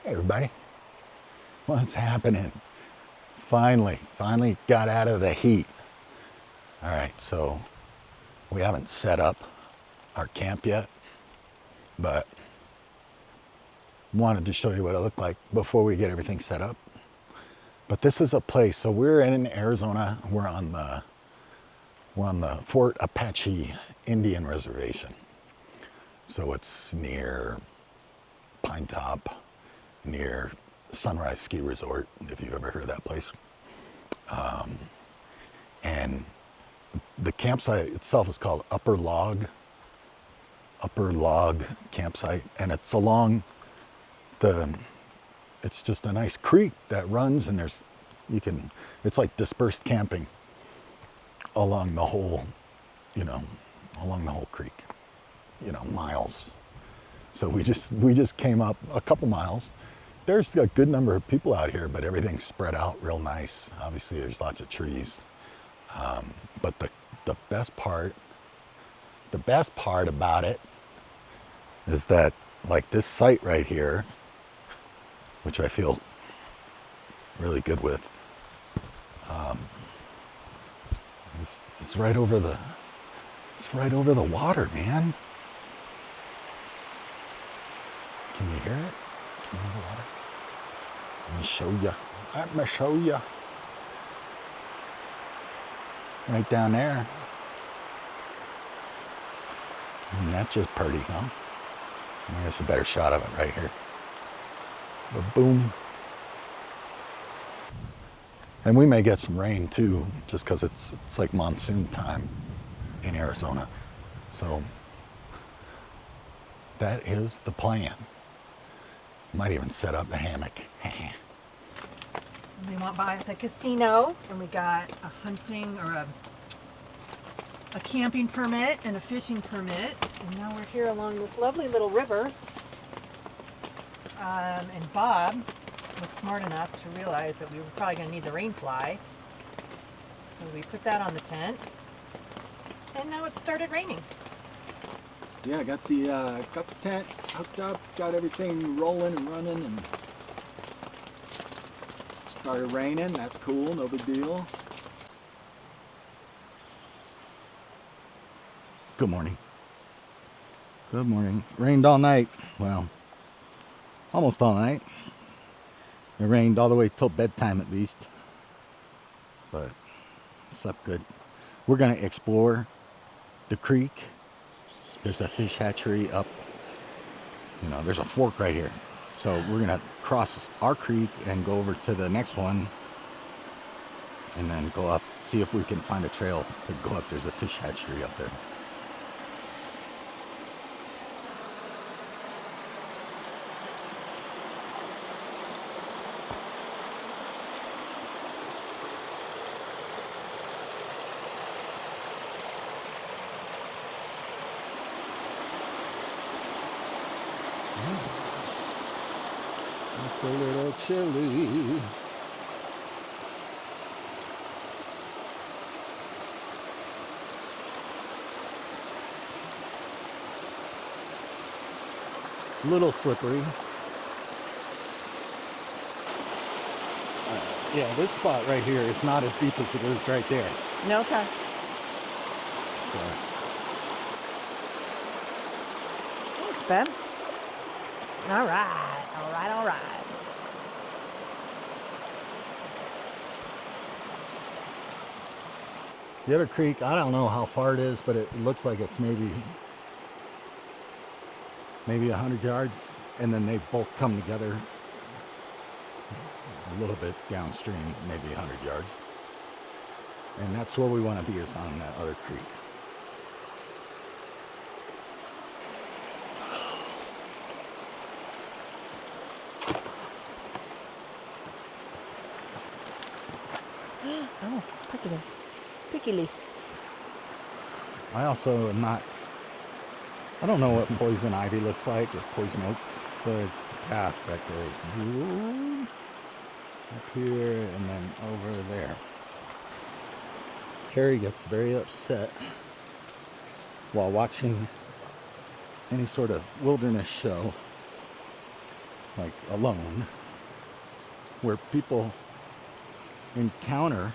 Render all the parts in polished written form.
Hey everybody, what's happening? Finally got out of the heat. All right, so we haven't set up our camp yet, but wanted to show you what it looked like before we get everything set up. But this is a place, so we're in Arizona. We're on the Fort Apache Indian Reservation. So it's near Pinetop, near Sunrise Ski Resort, if you've ever heard of that place. And the campsite itself is called Upper Log Campsite, and it's along it's just a nice creek that runs, and it's like dispersed camping along the whole, along the whole creek, miles. So we just came up a couple miles. There's a good number of people out here, but everything's spread out real nice. Obviously, there's lots of trees. But the best part about it is that, like, this site right here, which I feel really good with, it's right over the water, man. Can you hear it? Can you hear the water? Let me show you. Let me show you. Right down there. And that's just pretty, huh? There's a better shot of it right here. But boom. And we may get some rain too, just because it's like monsoon time in Arizona. So that is the plan. Might even set up a hammock. We went by the casino and we got a hunting or a camping permit and a fishing permit. And now we're here along this lovely little river. And Bob was smart enough to realize that we were probably going to need the rain fly. So we put that on the tent. And now it started raining. Yeah, I got the tent hooked up, got everything rolling and running, and it started raining. That's cool, no big deal. Good morning. Good morning. Rained all night. Well, almost all night. It rained all the way till bedtime at least, but slept good. We're gonna explore the creek. There's a fish hatchery up, there's a fork right here. So we're gonna cross our creek and go over to the next one and then go up, see if we can find a trail to go up. There's a fish hatchery up there. It's a little chilly. Little slippery. Yeah, this spot right here is not as deep as it is right there. No, okay. So. Thanks, Ben. All right, all right, all right. The other creek, I don't know how far it is, but it looks like it's maybe 100 yards, and then they both come together a little bit downstream, maybe 100 yards. And that's where we want to be, is on that other creek. Oh, prickly. I also am not, I don't know what poison ivy looks like, or poison oak. So there's a path that goes up here and then over there. Carrie gets very upset while watching any sort of wilderness show like alone, where people encounter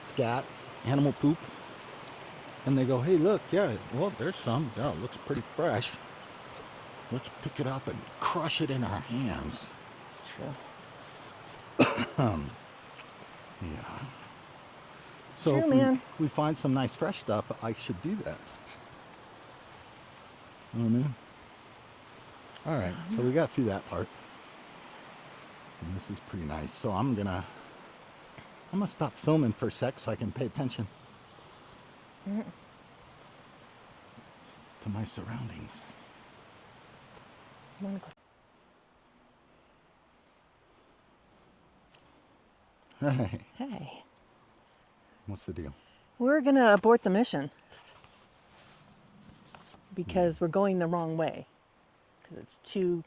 scat, animal poop, and they go, hey, look, yeah, well, there's some. Yeah, it looks pretty fresh. Let's pick it up and crush it in our hands. It's true. Yeah. It's So true, if man. we find some nice fresh stuff, I should do that. You know what I mean? All right, so we got through that part. And this is pretty nice. So I'm gonna stop filming for a sec so I can pay attention to my surroundings. Hey, Hey, what's the deal? we're gonna abort the mission because we're going the wrong way. Because it's too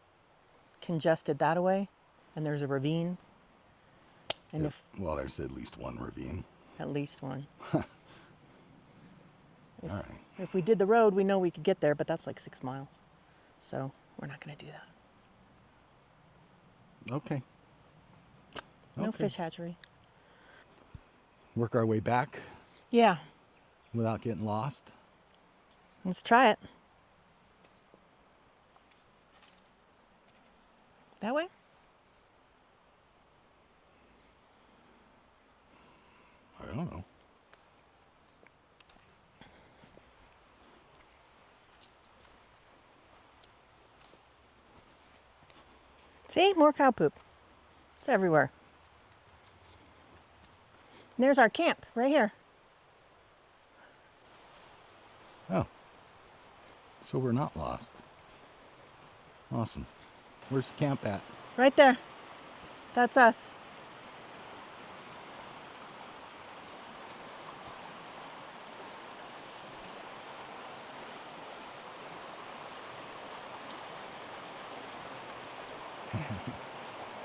congested that way, and there's a ravine, and if Well, there's at least one ravine. at least one. All right. If we did the road, we know we could get there, but that's like 6 miles. So we're not going to do that. Okay. No Okay. fish hatchery. Work our way back Yeah, without getting lost. let's try it. That way? I don't know. See, more cow poop. It's everywhere. And there's our camp right here. Oh, so we're not lost. Awesome. Where's the camp at? Right there. That's us.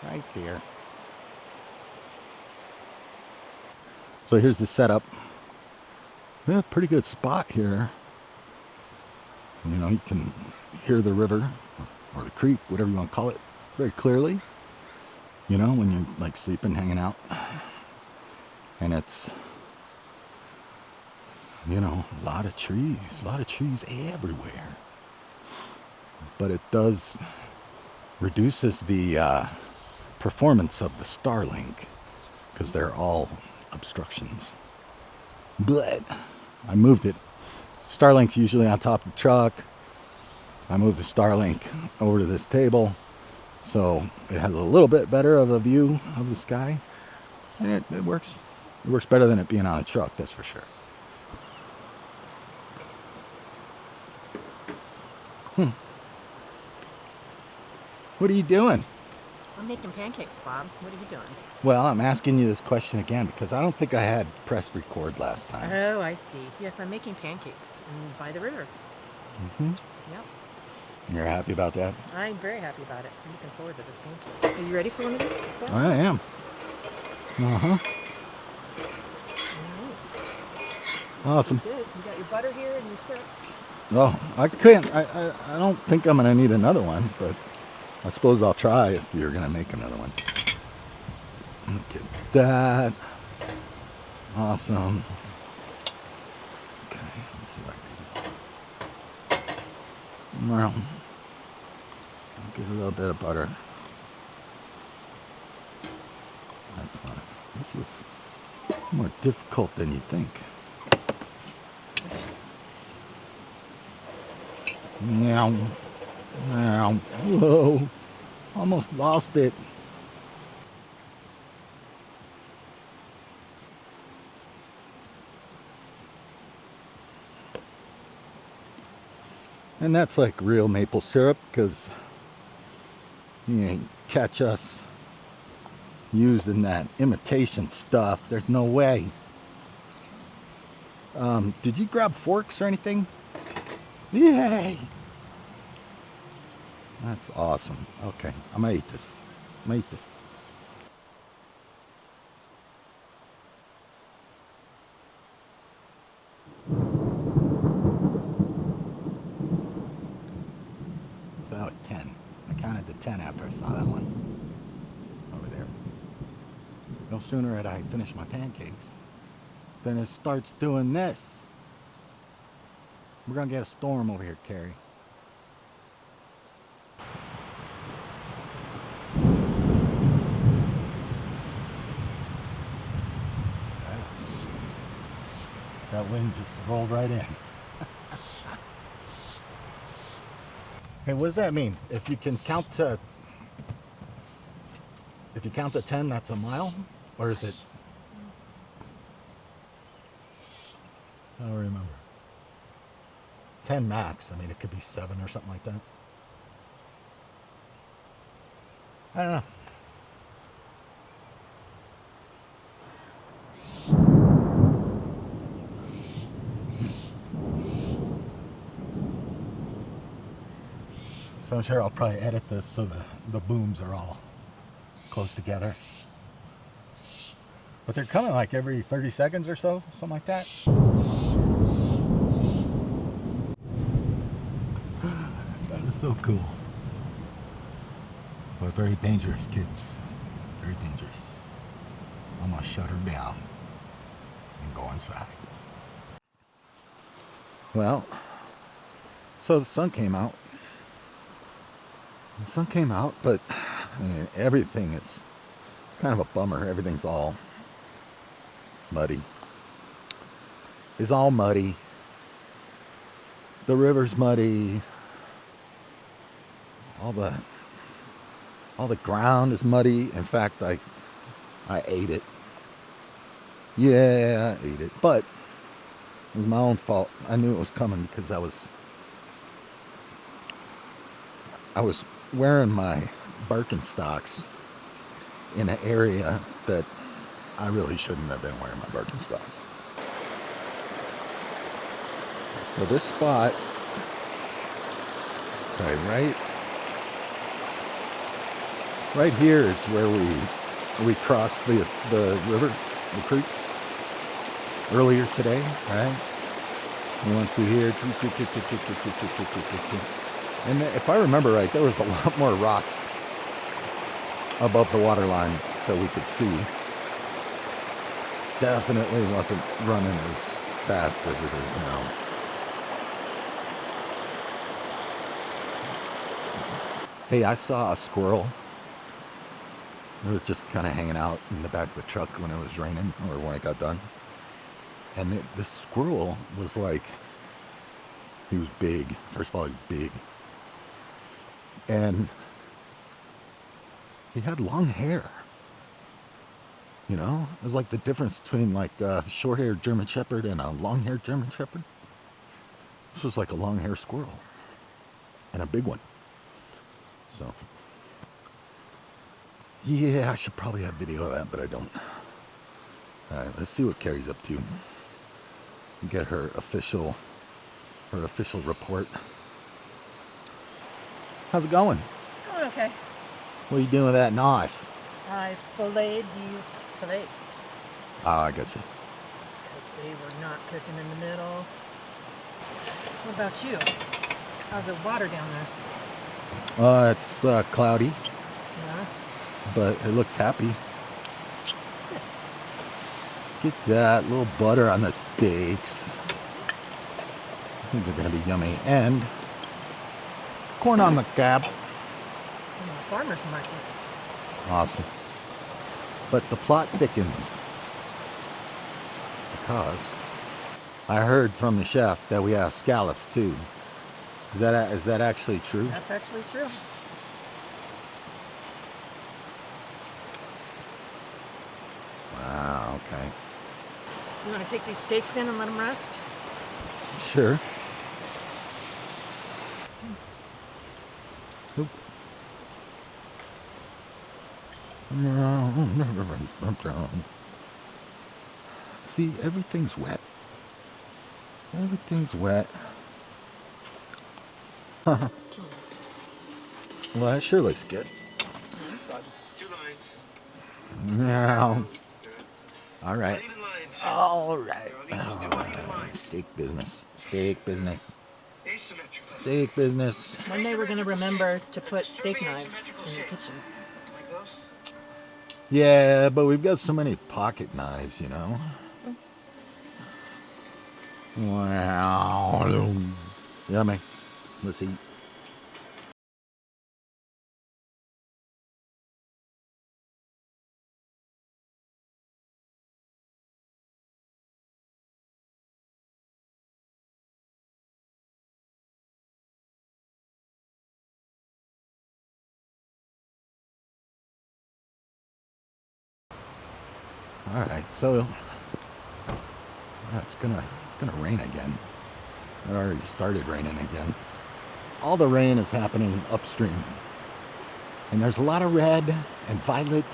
Right there. So here's the setup. We have a pretty good spot here. You know, you can hear the river or the creek, whatever you want to call it, very clearly. You know, when you're like sleeping, hanging out. And it's, you know, a lot of trees everywhere. But it does reduces the performance of the Starlink because they're all obstructions. But I moved it. Starlink's usually on top of the truck. I moved the Starlink over to this table so it has a little bit better of a view of the sky. And it works. It works better than it being on a truck, that's for sure. What are you doing? I'm making pancakes, Bob. What are you doing? Well, I'm asking you this question again because I don't think I had pressed record last time. Oh, I see. Yes, I'm making pancakes by the river. Yep. You're happy about that? I'm very happy about it. I'm looking forward to this pancake. Are you ready for one of these? Yeah. I am. Awesome. Good. You got your butter here and your syrup. Oh, I can't. I don't think I'm gonna need another one, but I suppose I'll try if you're gonna make another one. Look at that. Awesome. Okay, let's see if I can do this. Well, I'll get a little bit of butter. That's fine. This is more difficult than you think. Meow. Meow. Whoa. Almost lost it. And that's like real maple syrup because you ain't catch us using that imitation stuff. There's no way. Did you grab forks or anything? Yay! That's awesome. Okay, I'm gonna eat this. I'm gonna eat this. So that was 10. I counted to 10 after I saw that one over there. No sooner had I finished my pancakes than it starts doing this. We're gonna get a storm over here, Carrie. That wind just rolled right in. Hey, what does that mean? If you count to 10, that's a mile? Or is it? I don't remember. 10 max. I mean, it could be 7 or something like that. I don't know. So I'm sure I'll probably edit this so the booms are all close together. But they're coming like every 30 seconds or so, something like that. That is so cool. But very dangerous, kids. Very dangerous. I'm gonna shut her down and go inside. Well, so the sun came out. The sun came out, but I mean, everything, it's kind of a bummer. Everything's all muddy. It's all muddy. The river's muddy. All the ground is muddy. In fact, I ate it. Yeah, I ate it. But it was my own fault. I knew it was coming because I was wearing my Birkenstocks in an area that I really shouldn't have been wearing my Birkenstocks. So this spot, right here is where we crossed the river, the creek, earlier today, right? We went through here, and if I remember right, there was a lot more rocks above the water line that we could see. Definitely wasn't running as fast as it is now. Hey, I saw a squirrel. It was just kind of hanging out in the back of the truck when it was raining, or when it got done. And this squirrel was like, he was big. First of all, he was big. And he had long hair. You know, it was like the difference between like a short-haired German Shepherd and a long-haired German Shepherd. This was like a long-haired squirrel, and a big one. So, yeah, I should probably have video of that, but I don't. All right, let's see what Carrie's up to. Get her official report. How's it going? Oh, okay. What are you doing with that knife? I filleted these fillets Ah, I got you. because they were not cooking in the middle. What about you? How's the water down there? It's cloudy, Yeah. but it looks happy. Get that little butter on the steaks. These are gonna be yummy, and corn on the cob. From the farmer's market. Awesome. But the plot thickens because I heard from the chef that we have scallops too. Is that actually true? That's actually true. Wow. Okay. You want to take these steaks in and let them rest? Sure. Oop. See, everything's wet. Everything's wet. Well, that sure looks good. 2 lines. Now, all right. Even lines. All right. Even lines. Steak business. Steak business. Asymmetrical. Steak business. One day we're gonna remember to put steak knives in the kitchen. Yeah, but we've got so many pocket knives, you know. Wow. Yummy. Let's eat. All right, so yeah, it's gonna rain again. It already started raining again. All the rain is happening upstream, and there's a lot of red and violet.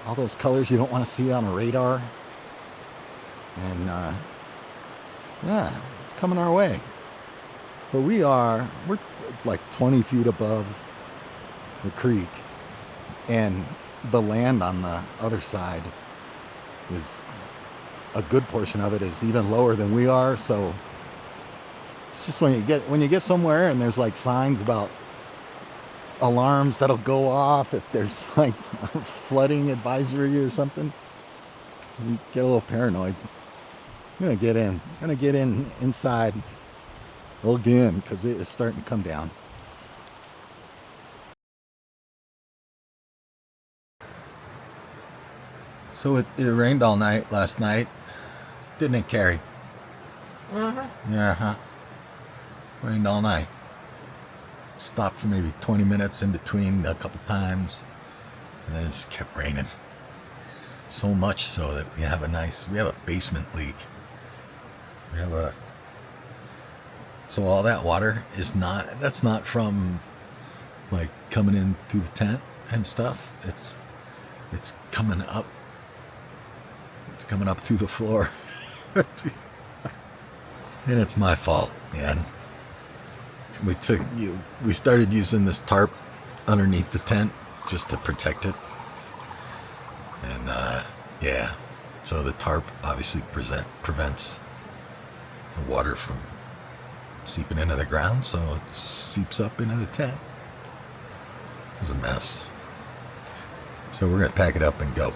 All those colors you don't want to see on a radar. And yeah, it's coming our way. But we're like 20 feet above the creek, and the land on the other side is a good portion of it is even lower than we are. So it's just when you get somewhere and there's like signs about alarms that'll go off if there's like a flooding advisory or something, you get a little paranoid. I'm gonna get in inside again because it is starting to come down. So it rained all night last night, didn't it, Carrie? Yeah, rained all night. Stopped for maybe 20 minutes in between a couple times, and then it just kept raining. So much so that we have a basement leak. So all that water that's not from like coming in through the tent and stuff. It's coming up. It's coming up through the floor. And it's my fault, man. We started using this tarp underneath the tent just to protect it. And yeah, so the tarp obviously prevents the water from seeping into the ground, so it seeps up into the tent. It was a mess. So we're gonna pack it up and go.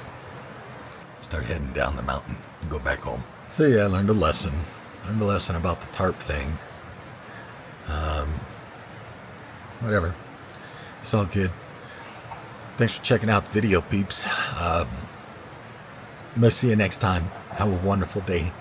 Start heading down the mountain and go back home. So yeah, I learned a lesson. About the tarp thing. Whatever. It's all good. Thanks for checking out the video, peeps. I'm gonna see you next time. Have a wonderful day.